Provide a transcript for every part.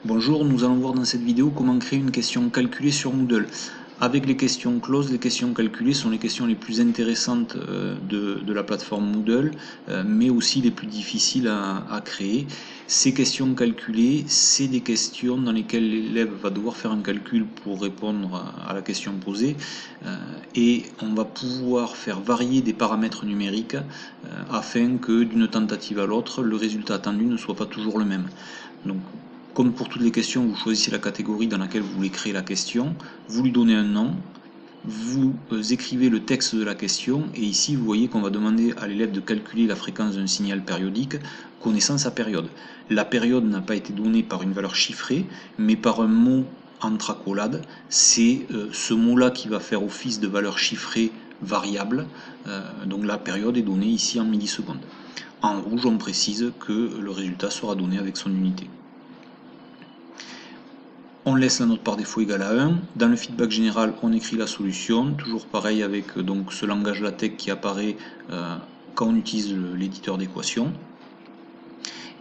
Bonjour, nous allons voir dans cette vidéo comment créer une question calculée sur Moodle. Avec les questions closes, les questions calculées sont les questions les plus intéressantes de la plateforme Moodle, mais aussi les plus difficiles à créer. Ces questions calculées, c'est des questions dans lesquelles l'élève va devoir faire un calcul pour répondre à la question posée, et on va pouvoir faire varier des paramètres numériques afin que d'une tentative à l'autre, le résultat attendu ne soit pas toujours le même. Donc, comme pour toutes les questions, vous choisissez la catégorie dans laquelle vous voulez créer la question, vous lui donnez un nom, vous écrivez le texte de la question, et ici vous voyez qu'on va demander à l'élève de calculer la fréquence d'un signal périodique connaissant sa période. La période n'a pas été donnée par une valeur chiffrée, mais par un mot entre accolades. C'est ce mot-là qui va faire office de valeur chiffrée variable. Donc la période est donnée ici en millisecondes. En rouge, on précise que le résultat sera donné avec son unité. On laisse la note par défaut égale à 1. Dans le feedback général, on écrit la solution. Toujours pareil avec donc, ce langage LaTeX qui apparaît quand on utilise l'éditeur d'équations.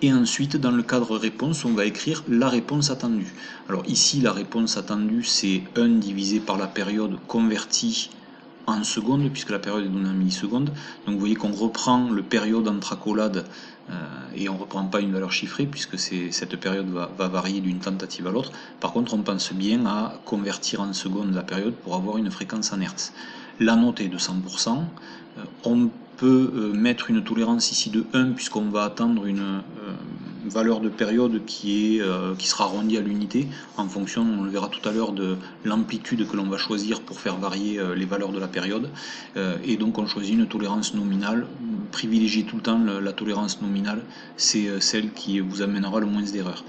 Et ensuite, dans le cadre réponse, on va écrire la réponse attendue. Alors ici, la réponse attendue, c'est 1 divisé par la période convertie en secondes, puisque la période est donnée en millisecondes. Donc vous voyez qu'on reprend le période entre accolades et on ne reprend pas une valeur chiffrée, puisque cette période va varier d'une tentative à l'autre. Par contre, on pense bien à convertir en secondes la période pour avoir une fréquence en Hertz. La note est de 100%. On peut mettre une tolérance ici de 1, puisqu'on va attendre une valeur de période qui sera arrondie à l'unité en fonction, on le verra tout à l'heure, de l'amplitude que l'on va choisir pour faire varier les valeurs de la période. Et donc on choisit une tolérance nominale. Privilégiez tout le temps la tolérance nominale, c'est celle qui vous amènera le moins d'erreurs.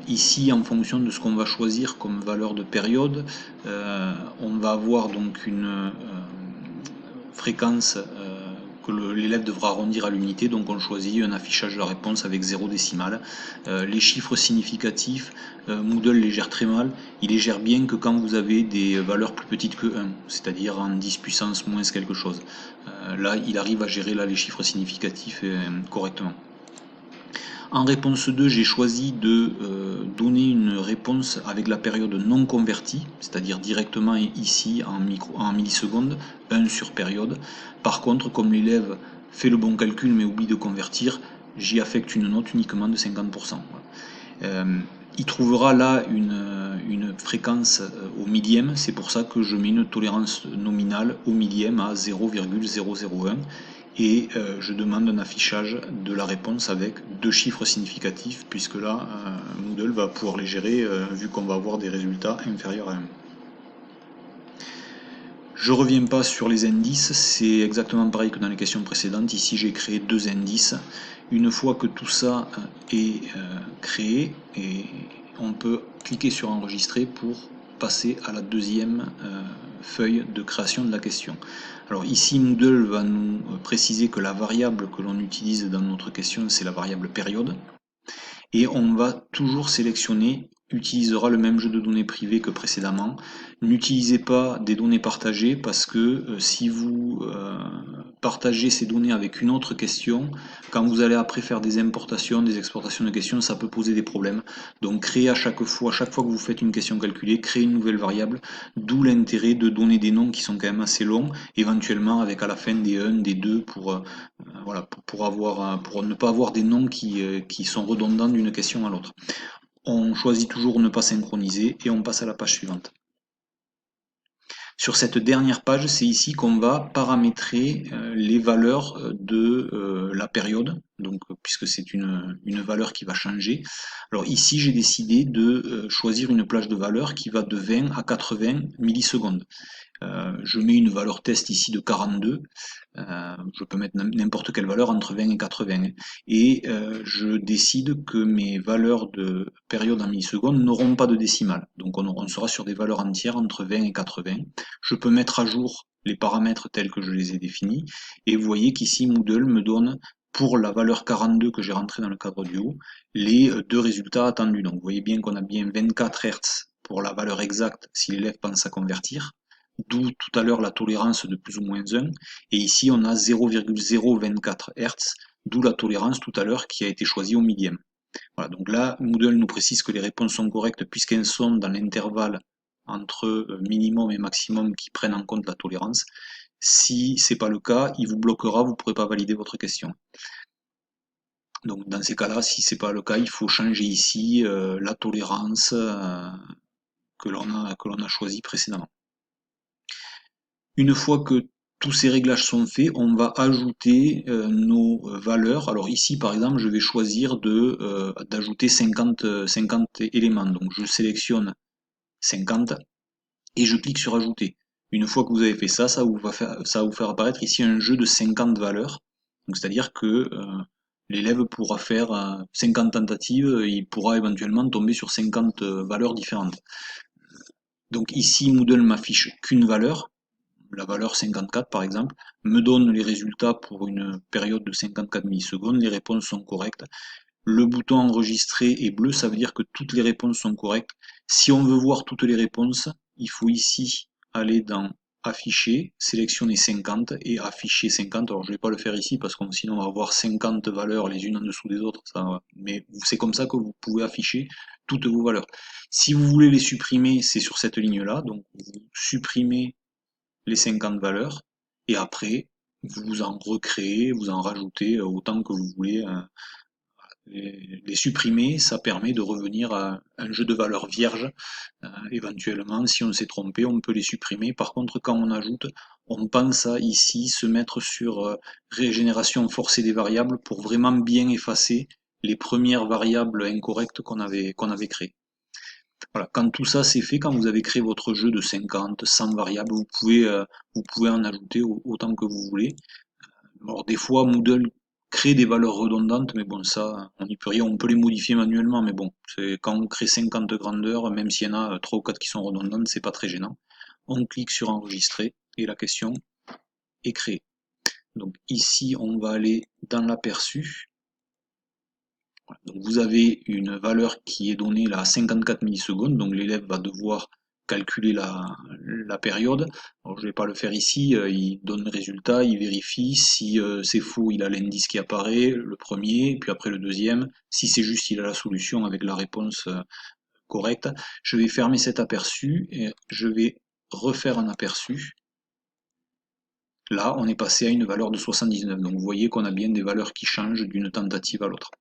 Ici, en fonction de ce qu'on va choisir comme valeur de période, on va avoir donc une fréquence que l'élève devra arrondir à l'unité, donc on choisit un affichage de la réponse avec 0 décimale. Les chiffres significatifs, Moodle les gère très mal. Il les gère bien que quand vous avez des valeurs plus petites que 1, c'est-à-dire en 10 puissance moins quelque chose. Là, il arrive à gérer les chiffres significatifs correctement. En réponse 2, j'ai choisi de donner une réponse avec la période non convertie, c'est-à-dire directement ici en millisecondes, 1 sur période. Par contre, comme l'élève fait le bon calcul mais oublie de convertir, j'y affecte une note uniquement de 50%. Il trouvera là une fréquence au millième, c'est pour ça que je mets une tolérance nominale au millième à 0,001 et je demande un affichage de la réponse avec 2 chiffres significatifs, puisque là Moodle va pouvoir les gérer vu qu'on va avoir des résultats inférieurs à 1. Je ne reviens pas sur les indices, c'est exactement pareil que dans les questions précédentes. Ici j'ai créé 2 indices. Une fois que tout ça est créé, et on peut cliquer sur enregistrer pour passer à la deuxième feuille de création de la question. Alors ici Moodle va nous préciser que la variable que l'on utilise dans notre question, c'est la variable période, et on va toujours sélectionner utilisera le même jeu de données privées que précédemment. N'utilisez pas des données partagées, parce que si vous partagez ces données avec une autre question, quand vous allez après faire des importations, des exportations de questions, ça peut poser des problèmes. Donc créez à chaque fois que vous faites une question calculée, créez une nouvelle variable, d'où l'intérêt de donner des noms qui sont quand même assez longs, éventuellement avec à la fin des 1, des 2, pour ne pas avoir des noms qui sont redondants d'une question à l'autre. On choisit toujours ne pas synchroniser et on passe à la page suivante. Sur cette dernière page, c'est ici qu'on va paramétrer les valeurs de la période, donc, puisque c'est une valeur qui va changer. Alors ici, j'ai décidé de choisir une plage de valeur qui va de 20 à 80 millisecondes. Je mets une valeur test ici de 42. Je peux mettre n'importe quelle valeur entre 20 et 80. Et je décide que mes valeurs de période en millisecondes n'auront pas de décimale. Donc on sera sur des valeurs entières entre 20 et 80. Je peux mettre à jour les paramètres tels que je les ai définis. Et vous voyez qu'ici Moodle me donne, pour la valeur 42 que j'ai rentrée dans le cadre du haut, les 2 résultats attendus. Donc vous voyez bien qu'on a bien 24 Hz pour la valeur exacte si l'élève pense à convertir, d'où tout à l'heure la tolérance de plus ou moins 1, et ici on a 0,024 Hz, d'où la tolérance tout à l'heure qui a été choisie au millième. Voilà, donc là, Moodle nous précise que les réponses sont correctes puisqu'elles sont dans l'intervalle entre minimum et maximum qui prennent en compte la tolérance. Si ce n'est pas le cas, il vous bloquera, vous ne pourrez pas valider votre question. Donc dans ces cas-là, si ce n'est pas le cas, il faut changer ici la tolérance que l'on a choisi précédemment. Une fois que tous ces réglages sont faits, on va ajouter nos valeurs. Alors ici, par exemple, je vais choisir d'ajouter 50 éléments. Donc je sélectionne 50 et je clique sur ajouter. Une fois que vous avez fait ça, ça va vous faire apparaître ici un jeu de 50 valeurs. Donc c'est-à-dire que l'élève pourra faire 50 tentatives, il pourra éventuellement tomber sur 50 valeurs différentes. Donc ici, Moodle m'affiche qu'une valeur, la valeur 54 par exemple, me donne les résultats pour une période de 54 millisecondes, les réponses sont correctes. Le bouton enregistrer est bleu, ça veut dire que toutes les réponses sont correctes. Si on veut voir toutes les réponses, il faut ici aller dans afficher, sélectionner 50 et afficher 50. Alors je ne vais pas le faire ici parce que sinon on va avoir 50 valeurs les unes en dessous des autres, mais c'est comme ça que vous pouvez afficher toutes vos valeurs. Si vous voulez les supprimer, c'est sur cette ligne-là, donc vous supprimez les 50 valeurs et après vous en recréez, vous en rajoutez autant que vous voulez. Les supprimer, ça permet de revenir à un jeu de valeurs vierge. Éventuellement, si on s'est trompé, on peut les supprimer. Par contre, quand on ajoute, on pense à ici se mettre sur régénération forcée des variables pour vraiment bien effacer les premières variables incorrectes qu'on avait créées. Voilà, quand tout ça c'est fait, quand vous avez créé votre jeu de 50, 100 variables, vous pouvez en ajouter autant que vous voulez. Alors des fois, Moodle crée des valeurs redondantes, mais bon, ça, on n'y peut rien, on peut les modifier manuellement, mais bon, quand on crée 50 grandeurs, même s'il y en a 3 ou 4 qui sont redondantes, c'est pas très gênant. On clique sur enregistrer et la question est créée. Donc ici, on va aller dans l'aperçu. Voilà. Donc vous avez une valeur qui est donnée là à 54 millisecondes, donc l'élève va devoir calculer la période. Alors je ne vais pas le faire ici, il donne le résultat, il vérifie, si c'est faux, il a l'indice qui apparaît, le premier, puis après le deuxième, si c'est juste, il a la solution avec la réponse correcte. Je vais fermer cet aperçu et je vais refaire un aperçu. Là, on est passé à une valeur de 79, donc vous voyez qu'on a bien des valeurs qui changent d'une tentative à l'autre.